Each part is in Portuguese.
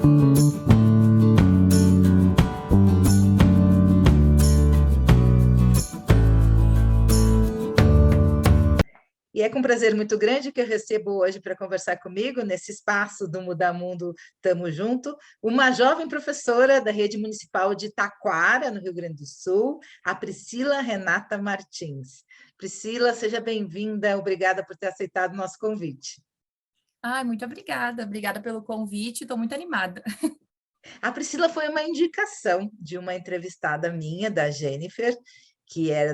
E é com prazer muito grande que eu recebo hoje para conversar comigo, nesse espaço do Muda Mundo Tamo Junto, uma jovem professora da Rede Municipal de Taquara, no Rio Grande do Sul, a Priscila Renata Martins. Priscila, seja bem-vinda, obrigada por ter aceitado o nosso convite. Ai, muito obrigada. Obrigada pelo convite, estou muito animada. A Priscila foi uma indicação de uma entrevistada minha, da Jennifer, que é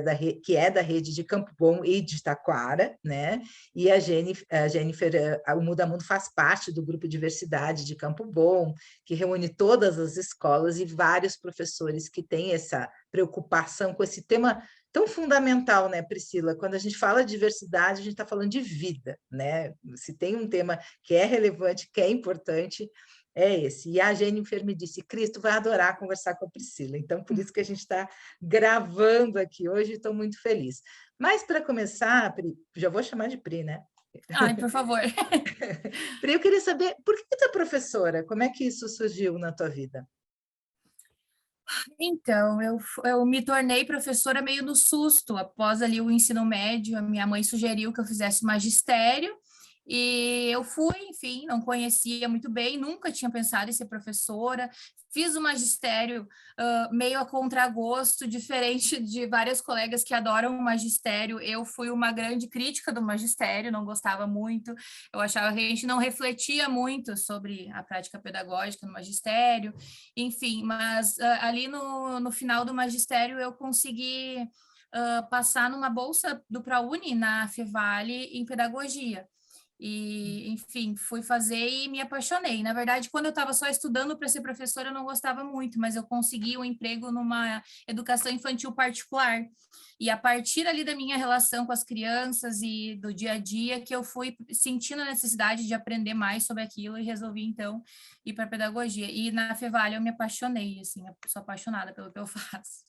da rede de Campo Bom e de Taquara, né? E a Jennifer, o Muda Mundo faz parte do grupo Diversidade de Campo Bom, que reúne todas as escolas e vários professores que têm essa preocupação com esse tema tão fundamental, né, Priscila? Quando a gente fala de diversidade, a gente está falando de vida, né? Se tem um tema que é relevante, que é importante, é esse. E a Jennifer me disse, Cristo vai adorar conversar com a Priscila. Então, por isso que a gente está gravando aqui hoje, estou muito feliz. Mas, para começar, Pri, já vou chamar de Pri, né? Ai, por favor. Pri, eu queria saber, por que tu é professora? Como é que isso surgiu na tua vida? Então, eu me tornei professora meio no susto. Após ali o ensino médio, a minha mãe sugeriu que eu fizesse magistério, e eu fui, enfim, não conhecia muito bem, nunca tinha pensado em ser professora. Fiz o magistério meio a contragosto, diferente de várias colegas que adoram o magistério. Eu fui uma grande crítica do magistério, não gostava muito. Eu achava que a gente não refletia muito sobre a prática pedagógica no magistério, enfim, mas ali no final do magistério eu consegui passar numa bolsa do ProUni na Fevale em pedagogia. E, enfim, fui fazer e me apaixonei. Na verdade, quando eu estava só estudando para ser professora, eu não gostava muito, mas eu consegui um emprego numa educação infantil particular. E a partir ali da minha relação com as crianças e do dia a dia, que eu fui sentindo a necessidade de aprender mais sobre aquilo e resolvi, então, ir para pedagogia. E na Fevale eu me apaixonei, assim, eu sou apaixonada pelo que eu faço.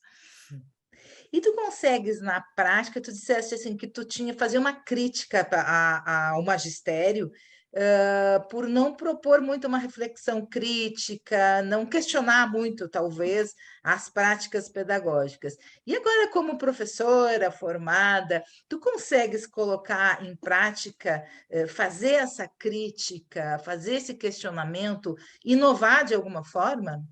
E tu consegues, na prática, tu disseste assim, que tu fazia uma crítica ao magistério, por não propor muito uma reflexão crítica, não questionar muito, talvez, as práticas pedagógicas. E agora, como professora formada, tu consegues colocar em prática, fazer essa crítica, fazer esse questionamento, inovar de alguma forma?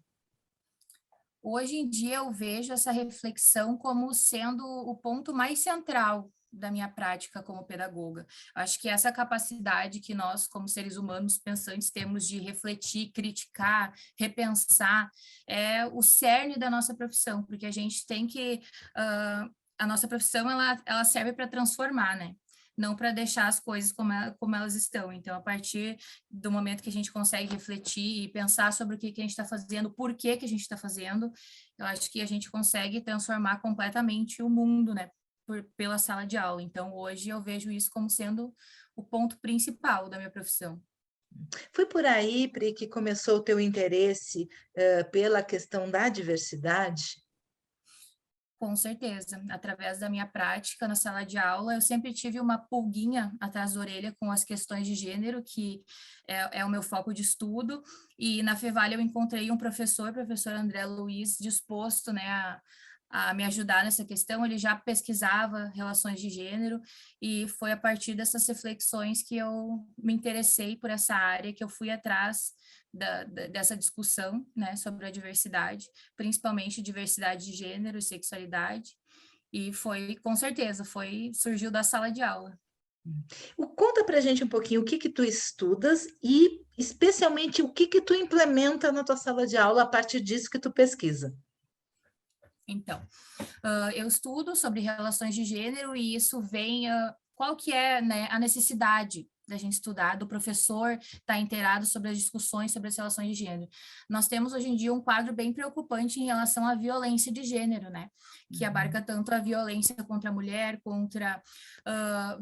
Hoje em dia eu vejo essa reflexão como sendo o ponto mais central da minha prática como pedagoga. Acho que essa capacidade que nós, como seres humanos pensantes, temos de refletir, criticar, repensar, é o cerne da nossa profissão, porque a gente tem que... a nossa profissão, ela serve para transformar, né? Não para deixar as coisas como elas estão. Então, a partir do momento que a gente consegue refletir e pensar sobre o que a gente está fazendo, por que a gente está fazendo, eu acho que a gente consegue transformar completamente o mundo, né? Pela sala de aula. Então, hoje eu vejo isso como sendo o ponto principal da minha profissão. Foi por aí, Pri, que começou o teu interesse, pela questão da diversidade? Com certeza, através da minha prática na sala de aula, eu sempre tive uma pulguinha atrás da orelha com as questões de gênero, que é o meu foco de estudo, e na Fevale eu encontrei um professor, o professor André Luiz, disposto, né, a me ajudar nessa questão. Ele já pesquisava relações de gênero, e foi a partir dessas reflexões que eu me interessei por essa área, que eu fui atrás dessa discussão, né, sobre a diversidade, principalmente diversidade de gênero e sexualidade, e foi, com certeza, surgiu da sala de aula. Conta para a gente um pouquinho o que que tu estudas e, especialmente, o que que tu implementa na tua sala de aula a partir disso que tu pesquisa. Então, eu estudo sobre relações de gênero e isso vem, qual que é, né, a necessidade da gente estudar, do professor estar inteirado sobre as discussões sobre as relações de gênero. Nós temos hoje em dia um quadro bem preocupante em relação à violência de gênero, né? Que abarca tanto a violência contra a mulher, contra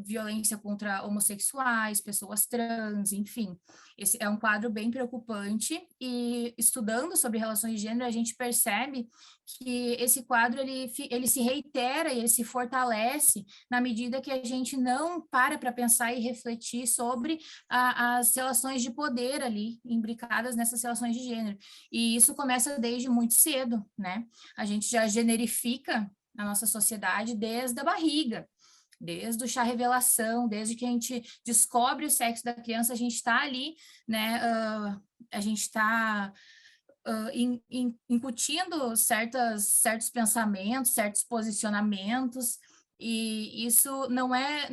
violência contra homossexuais, pessoas trans, enfim. Esse é um quadro bem preocupante e estudando sobre relações de gênero a gente percebe que esse quadro ele se reitera e ele se fortalece na medida que a gente não para pensar e refletir sobre as relações de poder ali imbricadas nessas relações de gênero. E isso começa desde muito cedo, né? A gente já generifica na nossa sociedade desde a barriga, desde o chá revelação, desde que a gente descobre o sexo da criança, a gente está ali, né? A gente está incutindo certos pensamentos, certos posicionamentos, e isso não é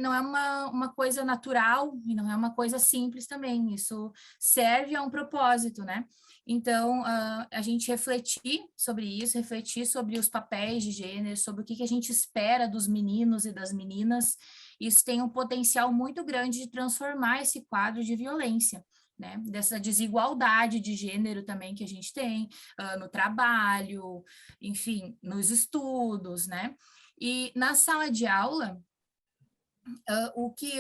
uma coisa natural e não é uma coisa simples também, isso serve a um propósito, né? Então, a gente refletir sobre isso, refletir sobre os papéis de gênero, sobre o que a gente espera dos meninos e das meninas, isso tem um potencial muito grande de transformar esse quadro de violência, né? Dessa desigualdade de gênero também que a gente tem no trabalho, enfim, nos estudos, né? E na sala de aula, o que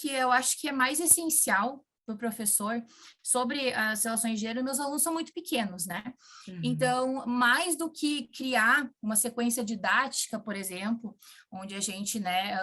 eu acho que é mais essencial para o professor sobre as relações de gênero, meus alunos são muito pequenos, né? Uhum. Então, mais do que criar uma sequência didática, por exemplo, onde a gente, né,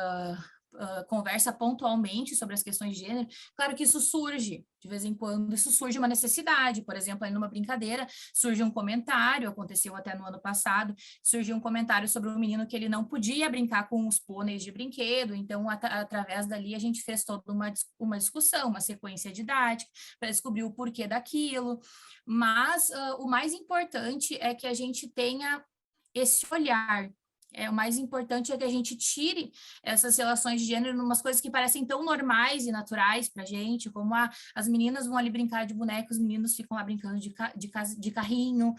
conversa pontualmente sobre as questões de gênero, claro que isso surge, de vez em quando, isso surge uma necessidade, por exemplo, aí numa brincadeira, surge um comentário, aconteceu até no ano passado, surgiu um comentário sobre um menino que ele não podia brincar com os pôneis de brinquedo, então, através dali, a gente fez toda uma discussão, uma sequência didática, para descobrir o porquê daquilo, mas o mais importante é que a gente tenha esse olhar. O mais importante é que a gente tire essas relações de gênero, umas coisas que parecem tão normais e naturais para a gente, como as meninas vão ali brincar de boneca, os meninos ficam lá brincando de carrinho,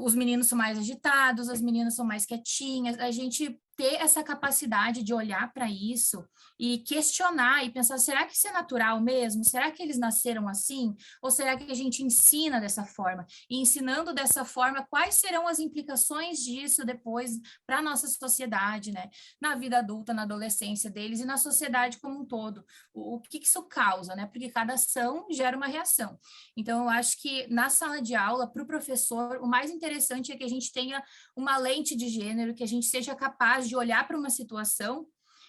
os meninos são mais agitados, as meninas são mais quietinhas, a gente ter essa capacidade de olhar para isso e questionar e pensar, será que isso é natural mesmo? Será que eles nasceram assim? Ou será que a gente ensina dessa forma? E ensinando dessa forma, quais serão as implicações disso depois para a nossa sociedade, né? Na vida adulta, na adolescência deles e na sociedade como um todo. O que isso causa, né? Porque cada ação gera uma reação. Então, eu acho que na sala de aula, para o professor, o mais interessante é que a gente tenha uma lente de gênero, que a gente seja capaz de olhar para uma situação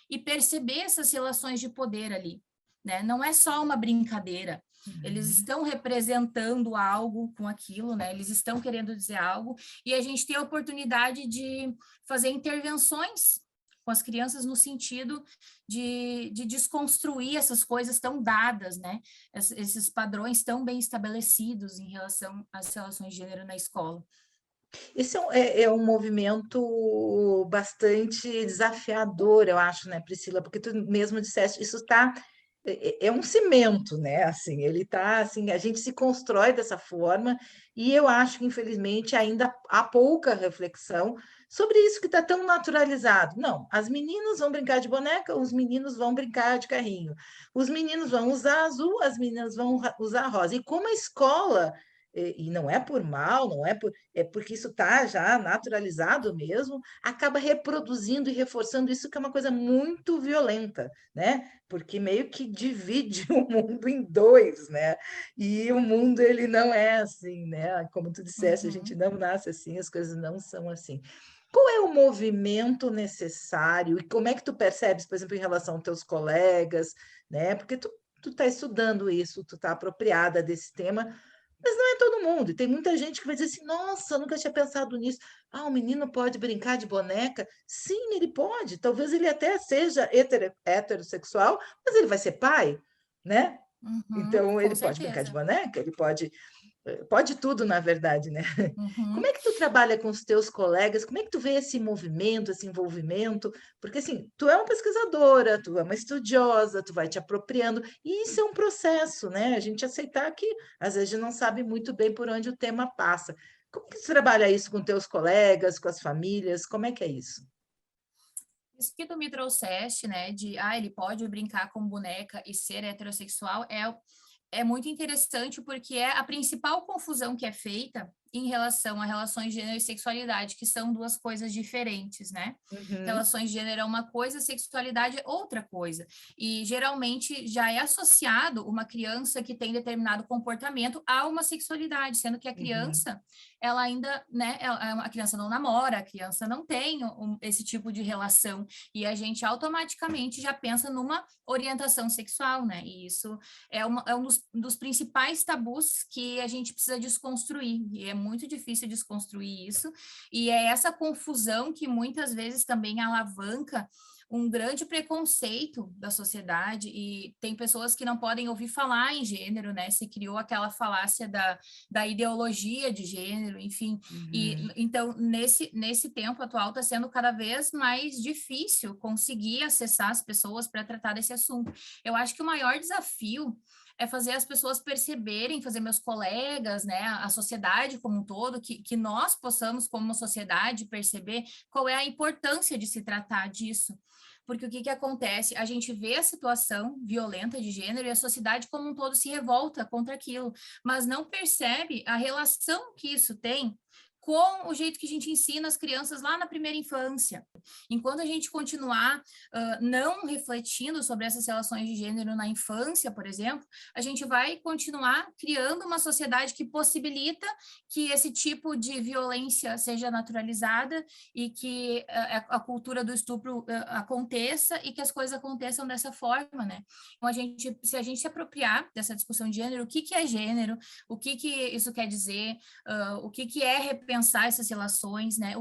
e perceber essas relações de poder ali, né? Não é só uma brincadeira, eles estão representando algo com aquilo, né? Eles estão querendo dizer algo, e a gente tem a oportunidade de fazer intervenções com as crianças no sentido de desconstruir essas coisas tão dadas, né? Esses padrões tão bem estabelecidos em relação às relações de gênero na escola. Esse é um movimento bastante desafiador, eu acho, né, Priscila? Porque tu mesmo disseste, isso é um cimento, né? Assim, ele está assim, a gente se constrói dessa forma, e eu acho que, infelizmente, ainda há pouca reflexão sobre isso que está tão naturalizado. Não, as meninas vão brincar de boneca, os meninos vão brincar de carrinho, os meninos vão usar azul, as meninas vão usar rosa. E como a escola, e não é por mal, não é porque isso está já naturalizado mesmo, acaba reproduzindo e reforçando isso, que é uma coisa muito violenta, né? Porque meio que divide o mundo em dois, né? E o mundo, ele não é assim, né? Como tu disseste, a gente não nasce assim, as coisas não são assim. Qual é o movimento necessário e como é que tu percebes, por exemplo, em relação aos teus colegas, né? Porque tu está estudando isso, tu está apropriada desse tema, mas não é todo mundo. E tem muita gente que vai dizer assim: nossa, eu nunca tinha pensado nisso. Ah, o menino pode brincar de boneca? Sim, ele pode. Talvez ele até seja heterossexual, mas ele vai ser pai, né? Então, Com ele pode brincar de certeza. boneca, ele pode tudo, na verdade, né? Como Uhum. é que tu trabalha com os teus colegas? Como é que tu vê esse movimento, esse envolvimento? Porque, assim, tu é uma pesquisadora, tu é uma estudiosa, tu vai te apropriando, e isso é um processo, né? A gente aceitar que, às vezes, a gente não sabe muito bem por onde o tema passa. Como que tu trabalha isso com teus colegas, com as famílias? Como é que é isso? Isso que tu me trouxeste, né, de, ele pode brincar com boneca e ser heterossexual, é muito interessante porque é a principal confusão que é feita em relação a relações de gênero e sexualidade, que são duas coisas diferentes, né? Relações de gênero é uma coisa, sexualidade é outra coisa. E geralmente já é associado uma criança que tem determinado comportamento a uma sexualidade, sendo que a criança, ela ainda, né, a criança não namora, a criança não tem esse tipo de relação, e a gente automaticamente já pensa numa orientação sexual, né? E isso é um dos principais tabus que a gente precisa desconstruir, e é muito difícil desconstruir isso, e é essa confusão que muitas vezes também alavanca um grande preconceito da sociedade, e tem pessoas que não podem ouvir falar em gênero, né? Se criou aquela falácia da ideologia de gênero, enfim. E então, nesse tempo atual, está sendo cada vez mais difícil conseguir acessar as pessoas para tratar desse assunto. Eu acho que o maior desafio é fazer as pessoas perceberem, fazer meus colegas, né, a sociedade como um todo, que nós possamos, como sociedade, perceber qual é a importância de se tratar disso. Porque o que acontece? A gente vê a situação violenta de gênero e a sociedade como um todo se revolta contra aquilo, mas não percebe a relação que isso tem com o jeito que a gente ensina as crianças lá na primeira infância. Enquanto a gente continuar não refletindo sobre essas relações de gênero na infância, por exemplo, a gente vai continuar criando uma sociedade que possibilita que esse tipo de violência seja naturalizada e que a cultura do estupro aconteça e que as coisas aconteçam dessa forma, né? Então, se a gente se apropriar dessa discussão de gênero, o que é gênero, o que isso quer dizer, o que é repensar essas relações, né?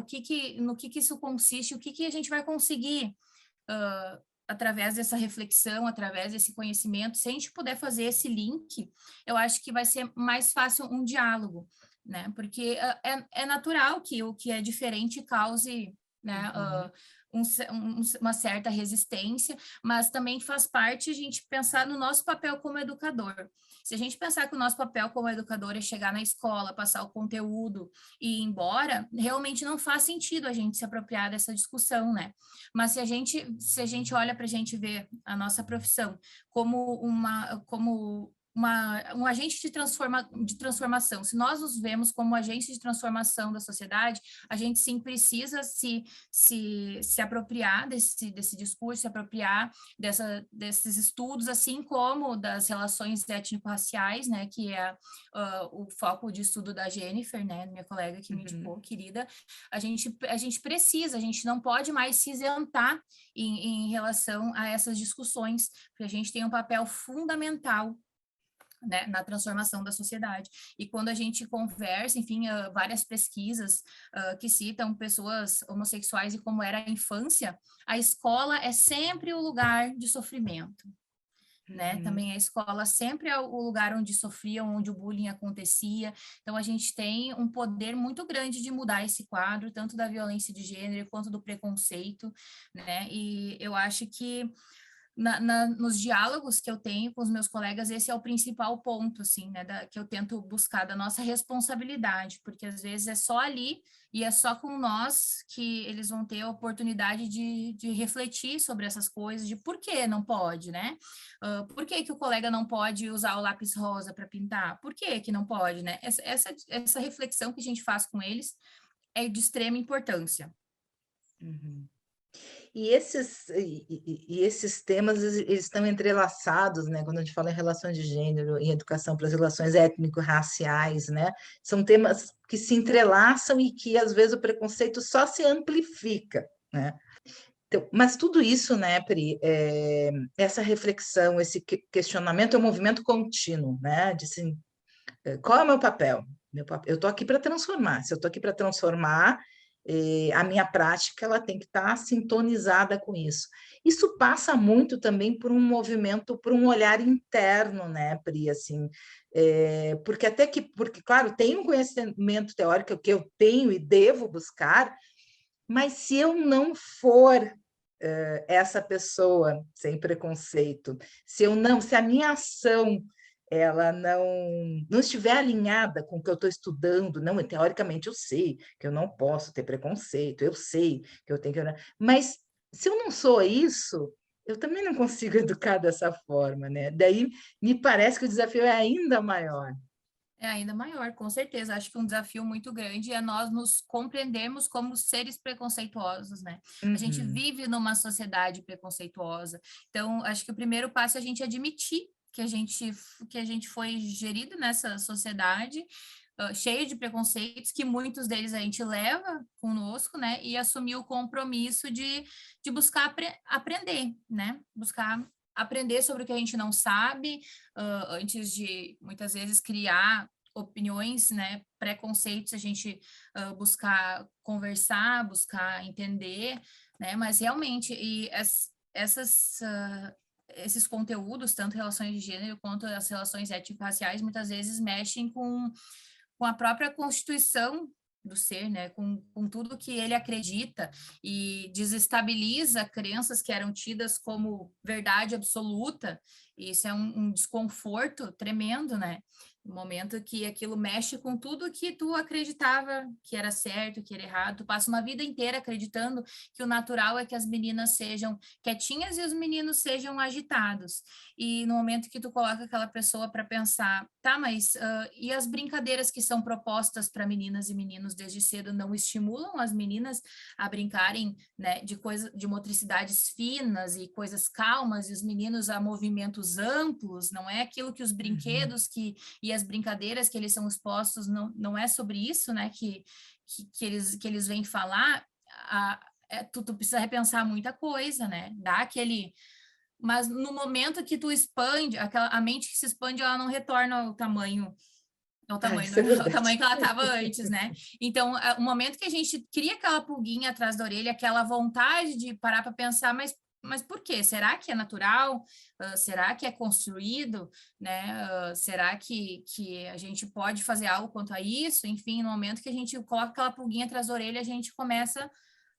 No que isso consiste, o que a gente vai conseguir através dessa reflexão, através desse conhecimento. Se a gente puder fazer esse link, eu acho que vai ser mais fácil um diálogo, né? Porque é natural que o que é diferente cause, né, uma certa resistência, mas também faz parte a gente pensar no nosso papel como educador. Se a gente pensar que o nosso papel como educador é chegar na escola, passar o conteúdo e ir embora, realmente não faz sentido a gente se apropriar dessa discussão, né? Mas se a gente olha para a gente ver a nossa profissão como um agente de transformação, se nós nos vemos como agente de transformação da sociedade, a gente sim precisa se apropriar desse discurso, se apropriar desses estudos, assim como das relações étnico-raciais, né, que é o foco de estudo da Jennifer, né, minha colega que me indicou, querida. A gente precisa, a gente não pode mais se isentar em relação a essas discussões, porque a gente tem um papel fundamental, né, na transformação da sociedade. E quando a gente conversa, enfim, várias pesquisas que citam pessoas homossexuais e como era a infância, a escola é sempre o lugar de sofrimento, né? Também a escola sempre é o lugar onde sofriam, onde o bullying acontecia. Então, a gente tem um poder muito grande de mudar esse quadro, tanto da violência de gênero quanto do preconceito, né? E eu acho que nos diálogos que eu tenho com os meus colegas, esse é o principal ponto, assim, né, que eu tento buscar da nossa responsabilidade, porque às vezes é só ali e é só com nós que eles vão ter a oportunidade de refletir sobre essas coisas, de por que não pode, né? Por que o colega não pode usar o lápis rosa para pintar? Por que não pode, né? Essa reflexão que a gente faz com eles é de extrema importância. E esses temas eles estão entrelaçados, né? Quando a gente fala em relações de gênero, em educação para as relações étnico-raciais, né? São temas que se entrelaçam e que, às vezes, o preconceito só se amplifica, né? Então, mas tudo isso, né, Pri, essa reflexão, esse questionamento é um movimento contínuo, né? De assim, qual é o meu papel? Eu estou aqui para transformar. Se eu estou aqui para transformar, a minha prática ela tem que estar sintonizada com isso. Isso passa muito também por um movimento, por um olhar interno, né, Pri? Assim, porque, claro, tem um conhecimento teórico que eu tenho e devo buscar, mas se eu não for essa pessoa sem preconceito, se a minha ação ela não estiver alinhada com o que eu estou estudando, não, teoricamente eu sei que eu não posso ter preconceito, eu sei que eu tenho que... Mas se eu não sou isso, eu também não consigo educar dessa forma, né? Daí me parece que o desafio é ainda maior. É ainda maior, com certeza. Acho que um desafio muito grande é nós nos compreendermos como seres preconceituosos, né? A gente Uhum. vive numa sociedade preconceituosa. Então, acho que o primeiro passo é a gente admitir que a gente foi gerido nessa sociedade cheia de preconceitos, que muitos deles a gente leva conosco, né? E assumir o compromisso de buscar aprender, né? Buscar aprender sobre o que a gente não sabe, antes de, muitas vezes, criar opiniões, né, preconceitos, a gente buscar conversar, buscar entender, né, mas realmente, esses conteúdos, tanto relações de gênero quanto as relações étnico-raciais, muitas vezes mexem com a própria constituição do ser, né, com tudo que ele acredita e desestabiliza crenças que eram tidas como verdade absoluta, e isso é um desconforto tremendo, né, no momento que aquilo mexe com tudo que tu acreditava que era certo, que era errado, tu passa uma vida inteira acreditando que o natural é que as meninas sejam quietinhas e os meninos sejam agitados, e no momento que tu coloca aquela pessoa para pensar, tá, mas e as brincadeiras que são propostas para meninas e meninos desde cedo não estimulam as meninas a brincarem, né, de motricidades finas e coisas calmas, e os meninos a movimentos amplos, não é aquilo que os Uhum. brinquedos e as brincadeiras que eles são expostos, não é sobre isso, né, que eles vêm falar, tu precisa repensar muita coisa, né, dá aquele... Mas no momento que tu expande, a mente que se expande, ela não retorna ao Ah, tamanho isso é normal, ao verdade. tamanho que ela estava antes, né? Então, o momento que a gente cria aquela pulguinha atrás da orelha, aquela vontade de parar para pensar, mas por quê? Será que é natural? Será que é construído? Né? Será que a gente pode fazer algo quanto a isso? Enfim, no momento que a gente coloca aquela pulguinha atrás da orelha, a gente começa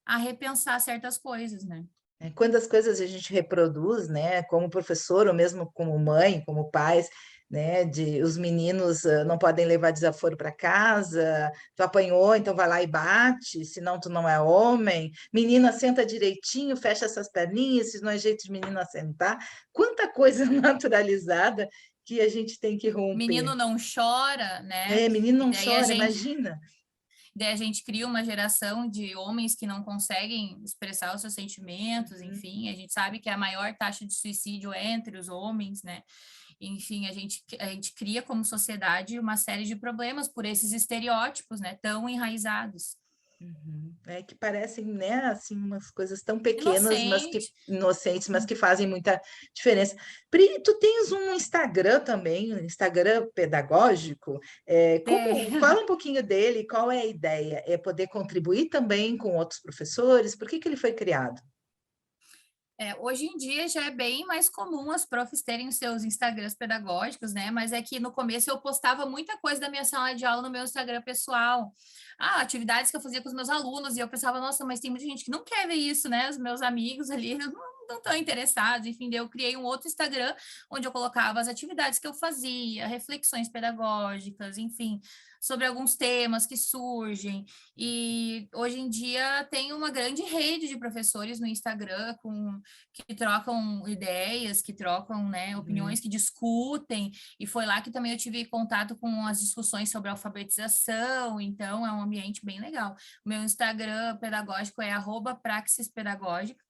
a repensar certas coisas, né? Quando as coisas a gente reproduz, né, como professor ou mesmo como mãe, como pais, né, de os meninos não podem levar desaforo para casa, tu apanhou, então vai lá e bate, senão tu não é homem. Menina, senta direitinho, fecha essas perninhas, se não é jeito de menina sentar. Quanta coisa naturalizada que a gente tem que romper. Menino não chora, né? É, menino E não daí a chora, gente imagina. Daí a gente cria uma geração de homens que não conseguem expressar os seus sentimentos, enfim, a gente sabe que a maior taxa de suicídio é entre os homens, né? Enfim, a gente cria como sociedade uma série de problemas por esses estereótipos, né, tão enraizados. Uhum. É que parecem, né, assim, umas coisas tão pequenas, mas que Inocente. inocentes, mas que fazem muita diferença. Pri, tu tens um Instagram também, um Instagram pedagógico. Como, É. fala um pouquinho dele, qual é a ideia? É poder contribuir também com outros professores? Por que que ele foi criado? Hoje em dia já é bem mais comum as profs terem os seus Instagrams pedagógicos, né? Mas é que no começo eu postava muita coisa da minha sala de aula no meu Instagram pessoal. Atividades que eu fazia com os meus alunos, e eu pensava, nossa, mas tem muita gente que não quer ver isso, né? Os meus amigos ali não estão interessados. Enfim, daí eu criei um outro Instagram onde eu colocava as atividades que eu fazia, reflexões pedagógicas, enfim, sobre alguns temas que surgem. E hoje em dia tem uma grande rede de professores no Instagram que trocam ideias, que trocam, né, Uhum. opiniões, que discutem, e foi lá que também eu tive contato com as discussões sobre alfabetização, então é um ambiente bem legal. O meu Instagram pedagógico é @praxispedagógica.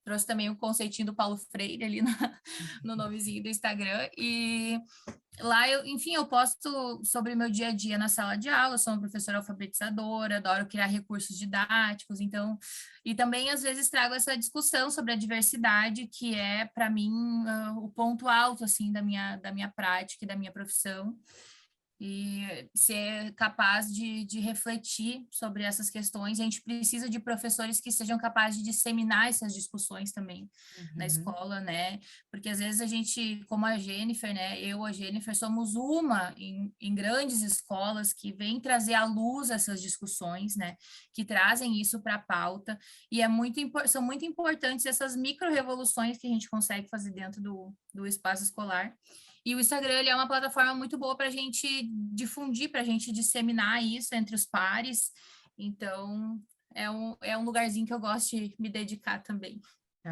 Trouxe também o conceitinho do Paulo Freire ali no nomezinho do Instagram, e lá, enfim, eu posto sobre o meu dia a dia na sala de aula, eu sou uma professora alfabetizadora, adoro criar recursos didáticos, então, e também às vezes trago essa discussão sobre a diversidade, que é, para mim, o ponto alto, assim, da minha prática e da minha profissão, e ser capaz de refletir sobre essas questões. A gente precisa de professores que sejam capazes de disseminar essas discussões também na Uhum. escola, né? Porque às vezes a gente, como a Jennifer, né? Eu, a Jennifer, somos uma em grandes escolas que vem trazer à luz essas discussões, né? Que trazem isso para a pauta, e são muito importantes essas micro-revoluções que a gente consegue fazer dentro do espaço escolar. E o Instagram, ele é uma plataforma muito boa para a gente difundir, para a gente disseminar isso entre os pares. Então, é um lugarzinho que eu gosto de me dedicar também.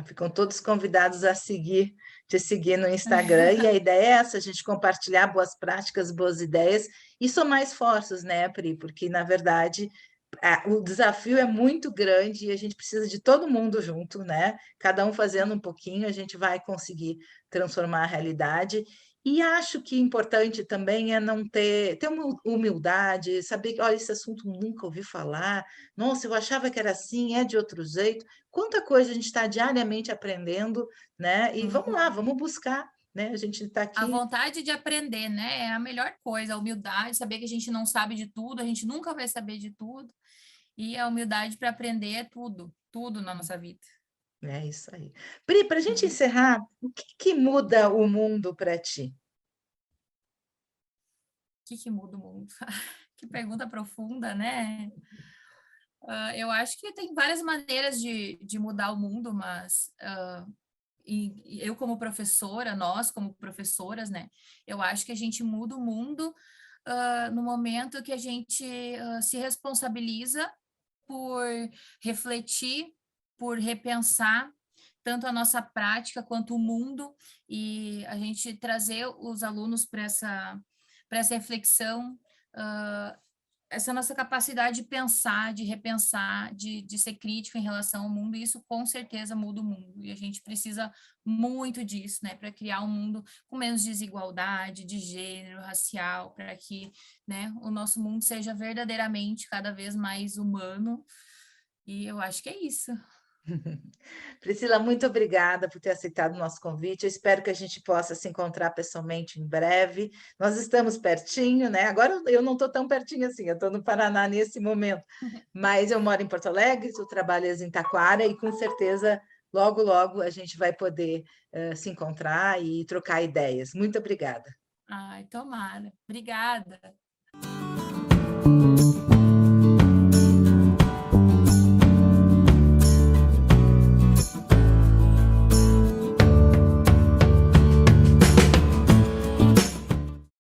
Ficam todos convidados a te seguir no Instagram, e a ideia é essa, a gente compartilhar boas práticas, boas ideias, e somar esforços, né, Pri? Porque, na verdade, o desafio é muito grande e a gente precisa de todo mundo junto, né? Cada um fazendo um pouquinho, a gente vai conseguir transformar a realidade. E acho que importante também é não ter uma humildade, saber que, olha, esse assunto nunca ouvi falar, nossa, eu achava que era assim, é de outro jeito. Quanta coisa a gente está diariamente aprendendo, né? E vamos lá, vamos buscar, né? A gente está A aqui. vontade de aprender, né? É a melhor coisa, a humildade, saber que a gente não sabe de tudo, a gente nunca vai saber de tudo. E a humildade para aprender é tudo, tudo na nossa vida. É isso aí. Pri, para a gente encerrar, o que muda o mundo para ti? O que muda o mundo? Que pergunta profunda, né? Eu acho que tem várias maneiras de mudar o mundo, mas e eu como professora, nós como professoras, né? Eu acho que a gente muda o mundo no momento que a gente se responsabiliza por refletir, por repensar tanto a nossa prática quanto o mundo, e a gente trazer os alunos para essa reflexão, essa nossa capacidade de pensar, de repensar, de ser crítico em relação ao mundo, e isso com certeza muda o mundo, e a gente precisa muito disso, né, para criar um mundo com menos desigualdade, de gênero, racial, para que, né, o nosso mundo seja verdadeiramente cada vez mais humano, e eu acho que é isso. Priscila, muito obrigada por ter aceitado o nosso convite. Eu espero que a gente possa se encontrar pessoalmente em breve. Nós estamos pertinho, né? Agora eu não estou tão pertinho assim, eu estou no Paraná nesse momento, mas eu moro em Porto Alegre, tu trabalhas em Taquara e com certeza logo, logo a gente vai poder se encontrar e trocar ideias. Muito obrigada. Ai, tomara. Obrigada.